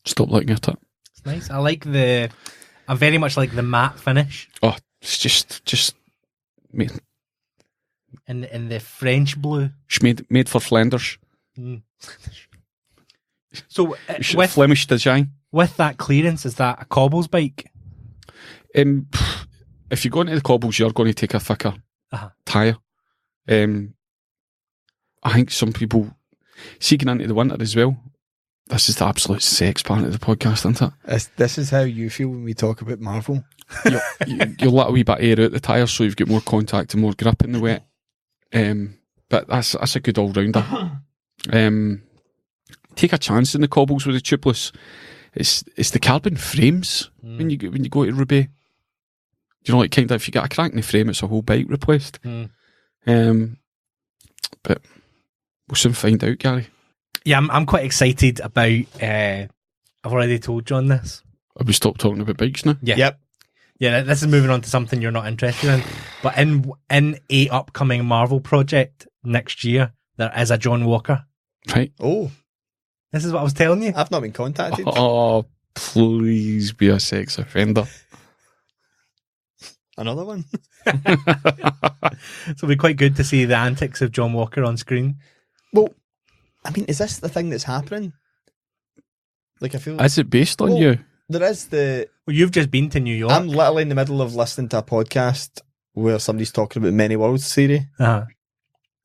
Stop looking at it. It's nice. I very much like the matte finish. Oh, it's just made. In the French blue. It's made for Flanders. Mm. So with Flemish design. With that clearance, is that a cobbles bike? If you go into the cobbles, you're going to take a thicker tyre. I think some people seeking into the winter as well. This is the absolute sex part of the podcast, isn't it? This is how you feel when we talk about Marvel. You'll let a wee bit of air out the tyre so you've got more contact and more grip in the wet. But that's a good all-rounder. Take a chance in the cobbles with the tubeless. It's the carbon frames when you go to Roubaix. You know, like kind of if you get a crack in the frame, it's a whole bike replaced. But we'll soon find out, Gary. Yeah, I'm quite excited about. I've already told John this. Have we stopped talking about bikes now? Yeah. Yep. Yeah, this is moving on to something you're not interested in. But in a upcoming Marvel project next year, there is a John Walker. Right. Oh. This is what I was telling you. I've not been contacted. Oh, please be a sex offender. Another one. So it'll be quite good to see the antics of John Walker on screen. Well, I mean, is this the thing that's happening? Like, I feel. Is it based on you? There is the. Well, you've just been to New York. I'm literally in the middle of listening to a podcast where somebody's talking about Many Worlds theory.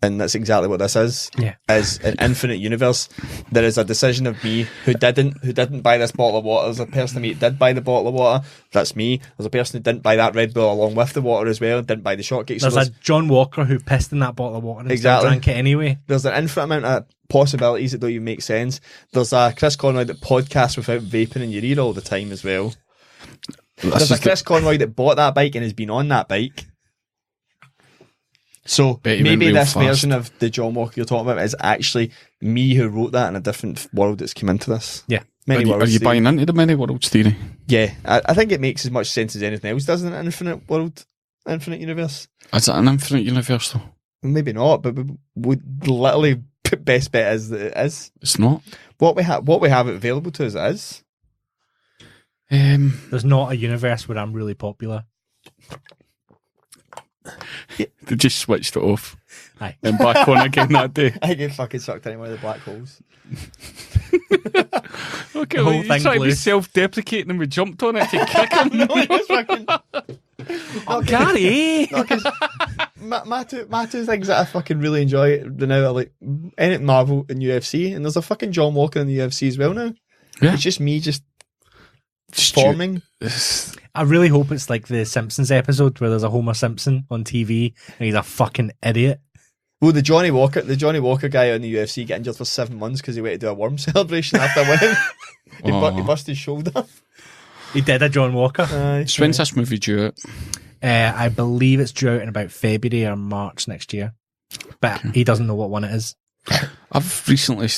And that's exactly what this is. Yeah. Is an infinite universe. There is a decision of me who didn't buy this bottle of water. There's a person of me that did buy the bottle of water. That's me. There's a person who didn't buy that Red Bull along with the water as well. Didn't buy the shortcake. There's a John Walker who pissed in that bottle of water and exactly. still drank it anyway. There's an infinite amount of possibilities that don't even make sense. There's a Chris Conroy that podcasts without vaping in your ear all the time as well. There's a Chris Conroy that bought that bike and has been on that bike. So maybe this version of the John Walker you're talking about is actually me who wrote that in a different world that's come into this. Yeah. Are you buying into the Many Worlds theory? Yeah. I think it makes as much sense as anything else does in an infinite world, infinite universe. Is it an infinite universe though? Maybe not, but would literally best bet is that it is. It's not. What we have available to us is. There's not a universe where I'm really popular. They just switched it off. Aye. And back on again that day. I get fucking sucked into one of the black holes. Okay, well, you trying to be self-deprecating and we jumped on it to kick him. No, it's fucking. Oh, Gary! My two things that I fucking really enjoy now are like anything Marvel and UFC, and there's a fucking John Walker in the UFC as well now. Yeah. It's just me forming. I really hope it's like the Simpsons episode where there's a Homer Simpson on TV and he's a fucking idiot. Well, the Johnny Walker guy on the UFC got injured for 7 months because he went to do a worm celebration after winning. He busted his shoulder. He did a John Walker. When's this movie due out? I believe it's due out in about February or March next year. But he doesn't know what one it is. I've recently,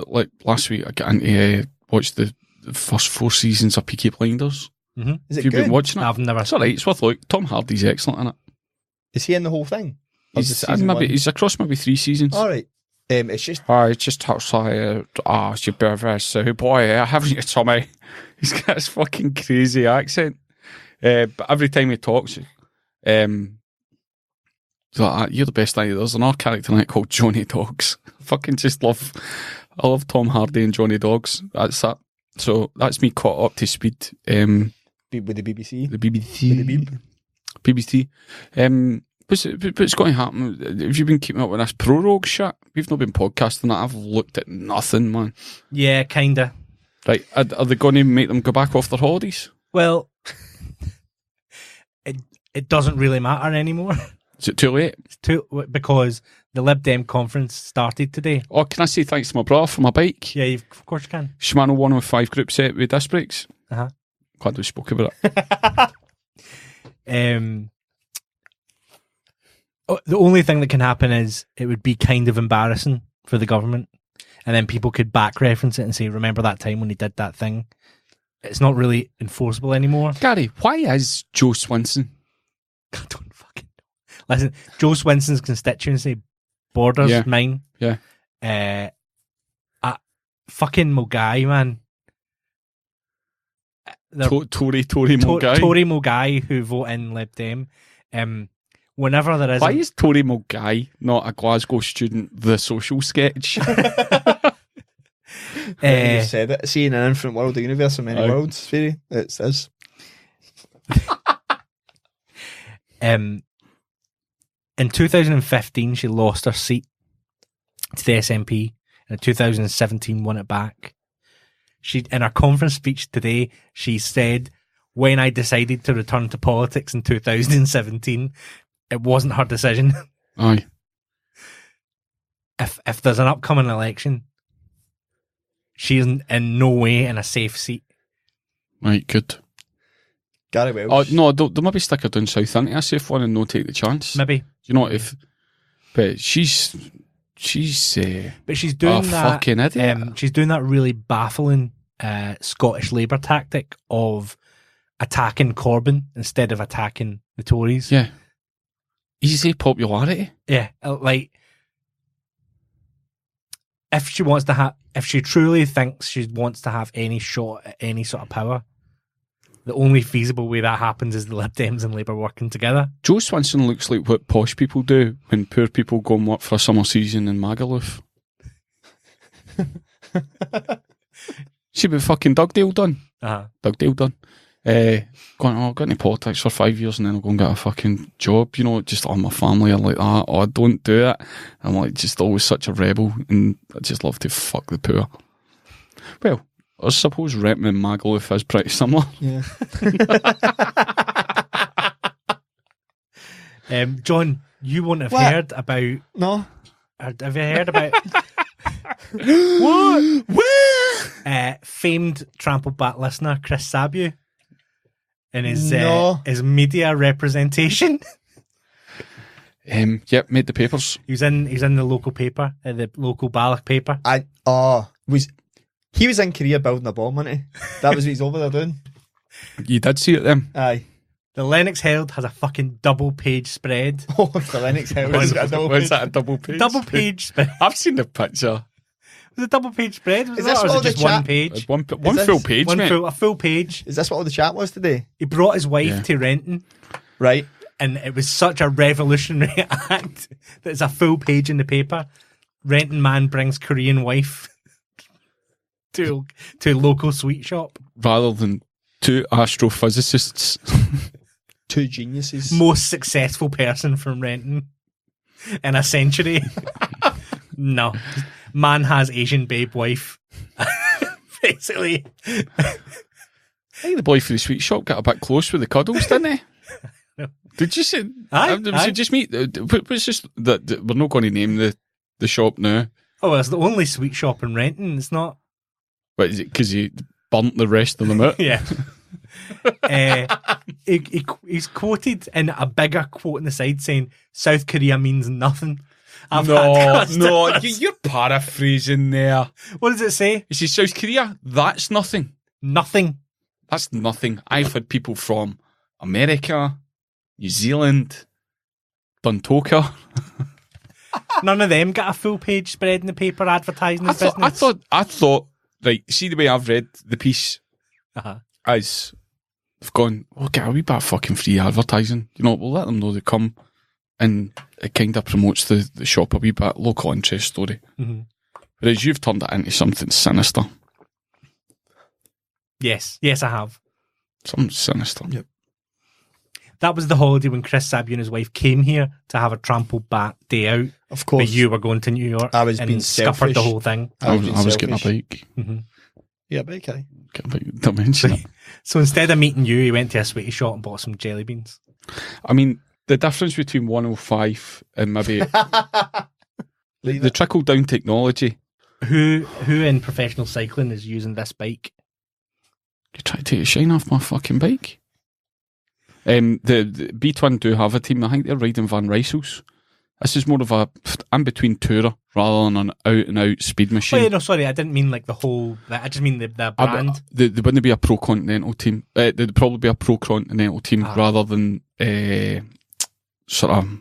like last week, I got into watched the first 4 seasons of Peaky Blinders. Mm-hmm. Is it Have you good? been watching it? I've never. It's alright, it's worth a look. Tom Hardy's excellent in it. Is he in the whole thing? He's across maybe 3 seasons. Alright. It's just... I just outside. It's your brother, so boy, haven't you, Tommy? He's got this fucking crazy accent. But every time he talks, he's like, you're the best thing. There's another character in it called Johnny Dogs. I love Tom Hardy and Johnny Dogs. That's that. So that's me caught up to speed. With the BBC? The BBC. With the Beeb? BBC. What's going to happen? Have you been keeping up with this prorogue shit? We've not been podcasting that. I've looked at nothing, man. Yeah, kinda. Right, are they going to make them go back off their holidays? Well, it doesn't really matter anymore. Is it too late? It's because the Lib Dem conference started today. Oh, can I say thanks to my brother for my bike? Yeah, of course you can. Shimano 105 group set with disc brakes. Uh-huh. Glad we spoke about it. The only thing that can happen is it would be kind of embarrassing for the government, and then people could back reference it and say, remember that time when he did that thing? It's not really enforceable anymore. Gary, why is Joe Swinson? I don't fucking know. Listen, Joe Swinson's constituency borders mine. Yeah. Fucking Mogai, man. Tory Mogai. Tory Mogai who vote in Lib Dem. Whenever there is... Why is Tory Mogai not a Glasgow student, the social sketch? You said it. See, in an infinite world, a universe of many worlds, Fairy. It says. In 2015, she lost her seat to the SNP, and in 2017 won it back. In her conference speech today, she said, when I decided to return to politics in 2017, it wasn't her decision. Aye. If there's an upcoming election, she's in no way in a safe seat. Right, good. Gary Welsh. Oh, no, they'll maybe stick her down south into a safe one and no take the chance. Maybe. You know, but she's but she's doing that fucking idiot. She's doing that really baffling Scottish Labour tactic of attacking Corbyn instead of attacking the Tories. Yeah. Easy popularity. Yeah, like if she truly thinks she wants to have any shot at any sort of power, the only feasible way that happens is the Lib Dems and Labour working together. Joe Swinson looks like what posh people do when poor people go and work for a summer season in Magaluf. See what fucking Dugdale done? Uh-huh. Dugdale done. Got into politics for 5 years and then I'll go and get a fucking job, you know, just on my family are like that. Oh, don't do it. I'm like just always such a rebel and I just love to fuck the poor. Well, I suppose Renton and Magaluf is pretty similar. Yeah. John, you won't have heard about... No. Have you heard about... What? Where? Famed Trampled Bat listener, Chris Sabu, and his media representation. Yep, made the papers. He was in the local paper, the local Balloch paper. He was in Korea building a bomb, wasn't he? That was what he's over there doing. You did see it then? Aye. The Lennox Herald has a fucking double-page spread. Oh, the Lennox Herald. Was that a double page? Double-page spread. I've seen the picture. Was it a double-page spread? Is this what just one page? It's one full page, mate. A full page. Is this what all the chat was today? He brought his wife to Renton. Right. And it was such a revolutionary act that it's a full page in the paper. Renton man brings Korean wife to local sweet shop. Rather than two astrophysicists. Two geniuses. Most successful person from Renton in a century. No. Man has Asian babe wife. Basically. I think the boy for the sweet shop got a bit close with the cuddles, didn't he? No. Did you say? Aye, was it just me? It's just that we're not going to name the shop now. Oh, it's the only sweet shop in Renton. It's not. But is it because he burnt the rest of them out? Yeah. He's quoted in a bigger quote on the side saying, South Korea means nothing. You're paraphrasing there. What does it say? It says South Korea, that's nothing. Nothing. That's nothing. I've had people from America, New Zealand, Duntoka. None of them got a full page spread in the paper advertising his business. I thought, right, see the way I've read the piece as they've gone, get a wee bit of fucking free advertising. You know, we'll let them know they come and it kind of promotes the shop a wee bit, local interest story. Mm-hmm. Whereas you've turned it into something sinister. Yes, I have. Something sinister. Yep. That was the holiday when Chris Sabu and his wife came here to have a Trampled Bat day out. Of course. But you were going to New York. I was and being scuppered selfish. the whole thing. I was getting a bike. Mm-hmm. Yeah, a bike, aye. Get a bike, don't mention it. So instead of meeting you, he went to a sweetie shop and bought some jelly beans. I mean, The difference between 105 and maybe the trickle down technology. Who in professional cycling is using this bike? You try to take a shine off my fucking bike. The B-Twin do have a team. I think they're riding Van Rysels. This is more of a in-between tourer rather than an out-and-out speed machine. Oh, yeah, no, sorry, I didn't mean like the whole... I just mean the brand. There wouldn't be a pro-continental team. There'd probably be a pro-continental team rather than sort of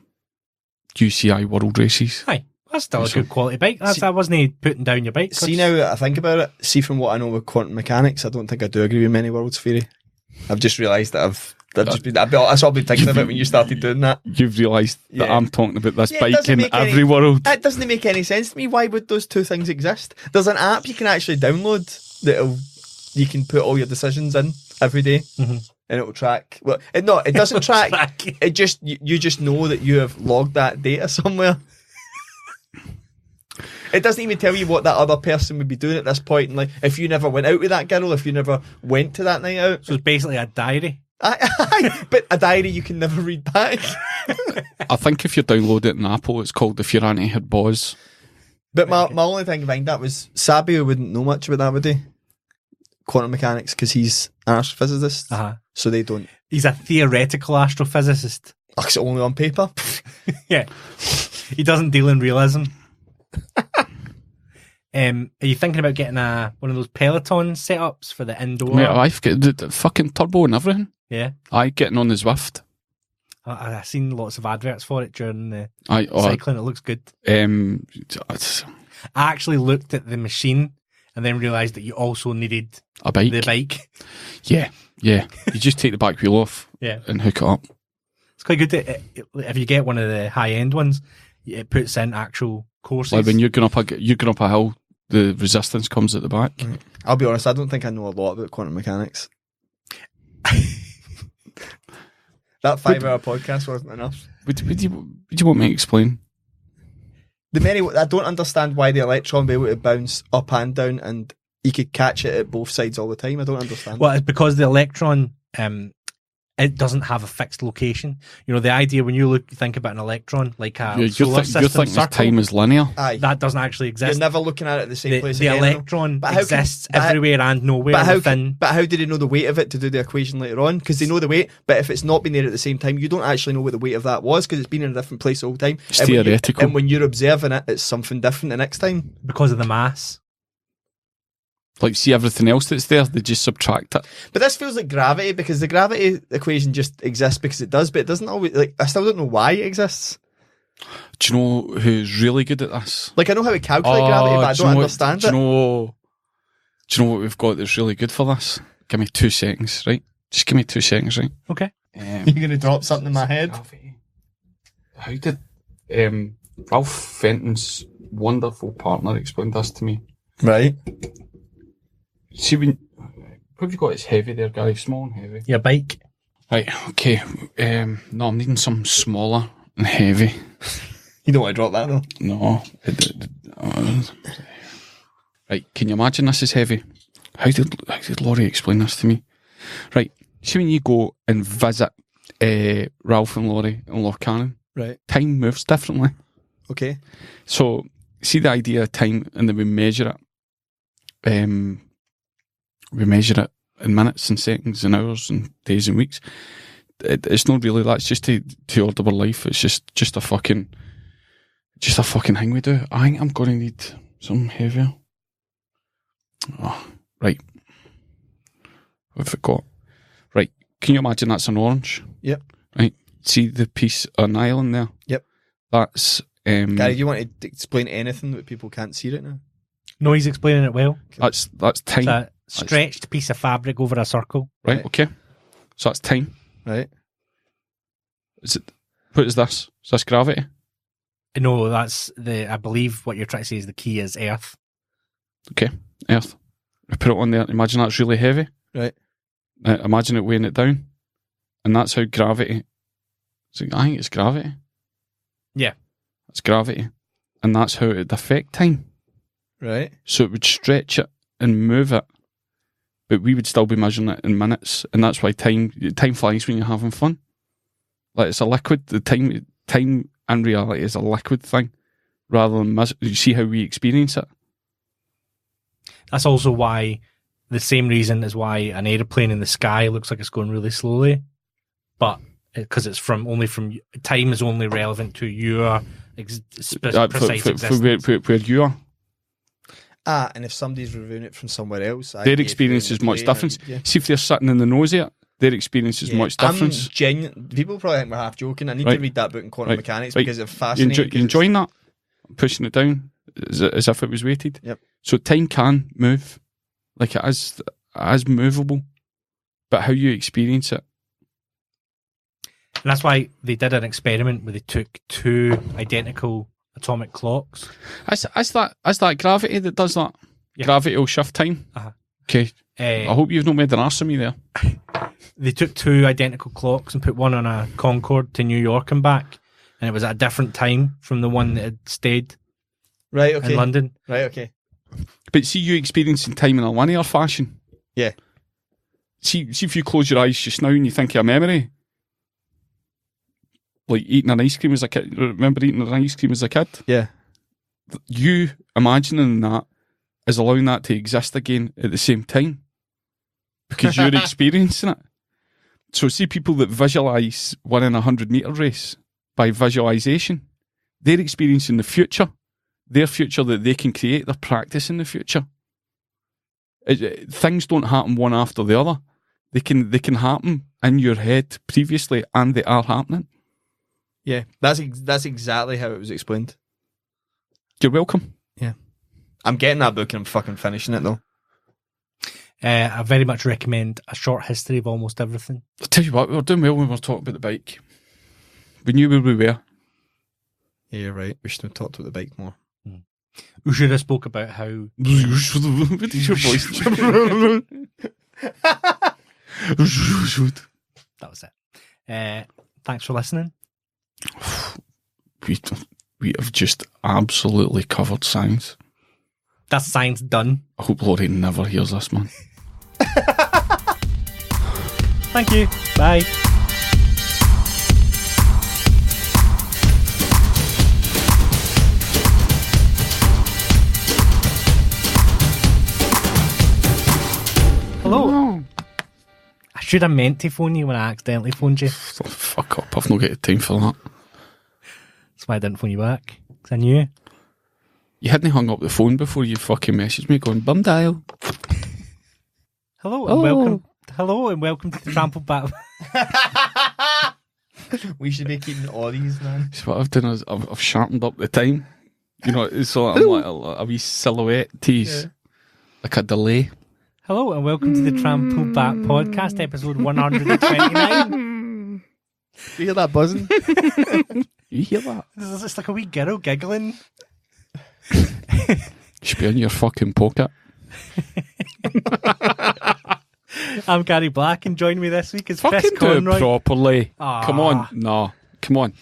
UCI World Races. Aye, that's still a good quality bike. That wasn't putting down your bike. See, now that I think about it, see from what I know with quantum mechanics, I don't think I do agree with many worlds theory. I've just realised that that's all I've been thinking about when you started doing that. You've realised that I'm talking about this bike in every world. That doesn't make any sense to me. Why would those two things exist? There's an app you can actually download you can put all your decisions in every day, and it'll track. Well, it doesn't track. It just you just know that you have logged that data somewhere. It doesn't even tell you what that other person would be doing at this point. And like, if you never went out with that girl, if you never went to that night out, so it's basically a diary. But a diary you can never read back. I think if you download it in Apple, it's called If Your Auntie Had Boz. But my only thing behind that was Sabio wouldn't know much about that, would he? Quantum mechanics, because he's an astrophysicist. So they don't. He's a theoretical astrophysicist. Oh, it's only on paper. Yeah. He doesn't deal in realism. Are you thinking about getting one of those Peloton setups for the indoor? Mate, I've got the fucking turbo and everything. Yeah. Getting on the Zwift. I've seen lots of adverts for it during the cycling. It looks good. I actually looked at the machine and then realised that you also needed a bike. The bike. Yeah. You just take the back wheel off and hook it up. It's quite good. If you get one of the high-end ones, it puts in actual courses. Like when you're going up a hill, the resistance comes at the back. I'll be honest, I don't think I know a lot about quantum mechanics. That 5-hour podcast wasn't enough. Would you want me to explain? I don't understand why the electron be able to bounce up and down, and you could catch it at both sides all the time. I don't understand. Well, it's because the electron, it doesn't have a fixed location. You know, the idea when you think about an electron, like a solar system you think circle, time is linear. Aye. That doesn't actually exist. You're never looking at it at the same place. The electron exists everywhere and nowhere. But how do they know the weight of it to do the equation later on? Because they know the weight, but if it's not been there at the same time, you don't actually know what the weight of that was because it's been in a different place all the time. It's theoretical. And when you're observing it, it's something different the next time. Because of the mass. Like, see everything else that's there, they just subtract it. But this feels like gravity, because the gravity equation just exists because it does, but it doesn't always, like, I still don't know why it exists. Do you know who's really good at this? Like, I know how to calculate gravity, but I don't understand it. Do you know what we've got that's really good for this? Give me 2 seconds, right? Just give me 2 seconds, right? Okay. You're going to drop something in my head? Gravity. How did Ralph Fenton's wonderful partner explain this to me? Right. See, what have you got? It's heavy there, Gary. Small and heavy. Your bike. Right, okay. No, I'm needing something smaller and heavy. You don't want to drop that, though? No. Right, can you imagine this is heavy? How did Laurie explain this to me? Right, see when you go and visit Ralph and Laurie in Lochcannon, right, time moves differently. Okay. So, see the idea of time, and then we measure it. We measure it in minutes and seconds and hours and days and weeks. It's not really that. It's just to order our life. It's just a fucking thing we do. I think I'm going to need something heavier. Oh, right. What have I got? Right. Can you imagine that's an orange? Yep. Right. See the piece on island there? Yep. That's... Gary, you want to explain anything that people can't see right now? No, he's explaining it well. That's time. It's a stretched piece of fabric over a circle. Right, okay. So that's time. Right. What is this? Is this gravity? No, that's I believe what you're trying to say is the key is Earth. Okay, Earth. I put it on there. Imagine that's really heavy. Right. Imagine it weighing it down. And that's how gravity... I think it's gravity. Yeah. It's gravity. And that's how it would affect time. Right. So it would stretch it and move it, but we would still be measuring it in minutes, and that's why time flies when you're having fun. Like it's a liquid. The time and reality is a liquid thing, rather than you see how we experience it. That's also why the same reason as why an aeroplane in the sky looks like it's going really slowly, but because it's only from time is only relevant to your precise existence. Where you are. And if somebody's reviewing it from somewhere else, their experience is much different. See if they're sitting in the nose of it, their experience is much different. People probably think we're half joking. I need to read that book in quantum mechanics because it's fascinating. You enjoying that? Pushing it down as if it was weighted. Yep. So time can move, like it is movable, but how you experience it. And that's why they did an experiment where they took two identical atomic clocks. Is that gravity that does that? Yeah. Gravity will shift time. Okay. I hope you've not made an arse of me there. They took two identical clocks and put one on a Concorde to New York and back, and it was at a different time from the one that had stayed in London. Right, okay. But see you experiencing time in a linear fashion. Yeah. See if you close your eyes just now and you think of a memory. Like eating an ice cream as a kid. Remember eating an ice cream as a kid? Yeah. You imagining that is allowing that to exist again at the same time. Because you're experiencing it. So see people that visualise winning a 100-metre race by visualisation, they're experiencing the future. Their future that they can create, they're practicing the future. Things don't happen one after the other. They can happen in your head previously and they are happening. Yeah, that's exactly how it was explained. You're welcome. Yeah. I'm getting that book and I'm fucking finishing it though. I very much recommend A Short History of Almost Everything. I'll tell you what, we were doing well when we were talking about the bike. We knew where we were. Yeah, you're right. We should have talked about the bike more. We should have spoke about how... What is your voice? That was it. Thanks for listening. We have just absolutely covered science. That's science done. I hope Laurie never hears this, man. Thank you. Bye. Hello. I should have meant to phone you when I accidentally phoned you. Oh, fuck up. I've not got the time for that. That's why I didn't phone you back. Because I knew. You hadn't hung up the phone before you fucking messaged me going, bum dial. Hello and welcome to the Trampled Bat. We should be keeping all these, man. So what I've done is I've sharpened up the time. You know, so I'm like a wee silhouette tease. Yeah. Like a delay. Hello and welcome to the Trampled Bat podcast, episode 129. You hear that buzzing? You hear that? It's like a wee girl giggling. Should be in your fucking pocket. I'm Gary Black and joining me this week is fucking Chris Conroy. Do it properly. Aww. Come on. No. Come on.